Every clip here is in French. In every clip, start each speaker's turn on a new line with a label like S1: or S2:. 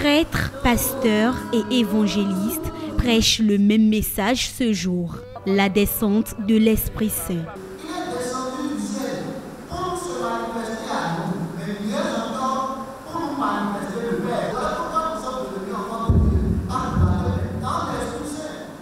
S1: Prêtres, pasteurs et évangélistes prêchent le même message ce jour, la descente de l'Esprit Saint.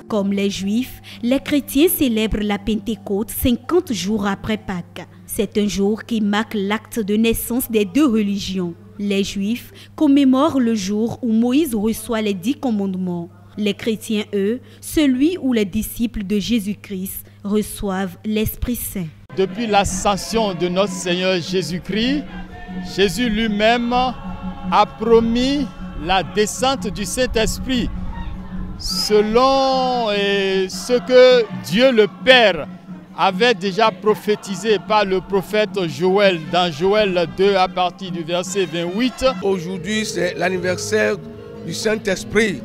S1: Comme les Juifs, les chrétiens célèbrent la Pentecôte 50 jours après Pâques. C'est un jour qui marque l'acte de naissance des deux religions. Les Juifs commémorent le jour où Moïse reçoit les 10 commandements. Les chrétiens, eux, celui où les disciples de Jésus-Christ reçoivent l'Esprit Saint.
S2: Depuis l'ascension de notre Seigneur Jésus-Christ, Jésus lui-même a promis la descente du Saint-Esprit selon ce que Dieu le Père avait déjà prophétisé par le prophète Joël dans Joël 2 à partir du verset 28.
S3: Aujourd'hui, c'est l'anniversaire du Saint-Esprit.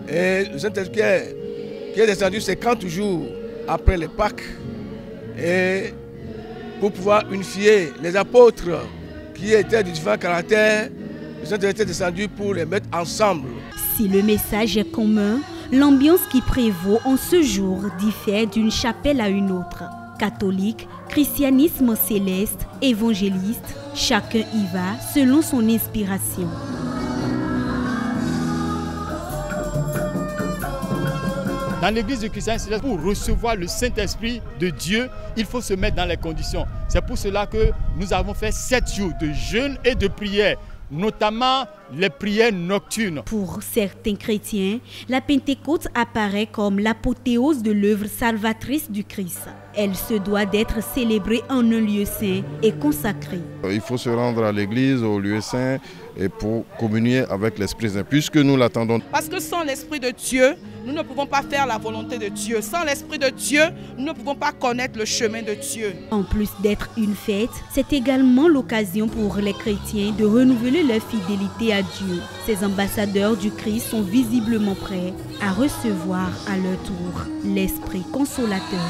S3: Et le Saint-Esprit qui est descendu 50 jours après les Pâques. Et pour pouvoir unifier les apôtres qui étaient de différents caractères, le Saint-Esprit est descendu pour les mettre ensemble.
S1: Si le message est commun, l'ambiance qui prévaut en ce jour diffère d'une chapelle à une autre. Catholique, christianisme céleste, évangéliste, chacun y va selon son inspiration.
S2: Dans l'église du christianisme céleste, pour recevoir le Saint-Esprit de Dieu, il faut se mettre dans les conditions. C'est pour cela que nous avons fait 7 jours de jeûne et de prière, notamment les prières nocturnes.
S1: Pour certains chrétiens, la Pentecôte apparaît comme l'apothéose de l'œuvre salvatrice du Christ. Elle se doit d'être célébrée en un lieu saint et consacré.
S4: Il faut se rendre à l'église, au lieu saint, et pour communier avec l'Esprit Saint, puisque nous l'attendons.
S5: Parce que sans l'Esprit de Dieu, nous ne pouvons pas faire la volonté de Dieu. Sans l'Esprit de Dieu, nous ne pouvons pas connaître le chemin de Dieu.
S1: En plus d'être une fête, c'est également l'occasion pour les chrétiens de renouveler leur fidélité à Dieu. Ces ambassadeurs du Christ sont visiblement prêts à recevoir à leur tour l'Esprit consolateur.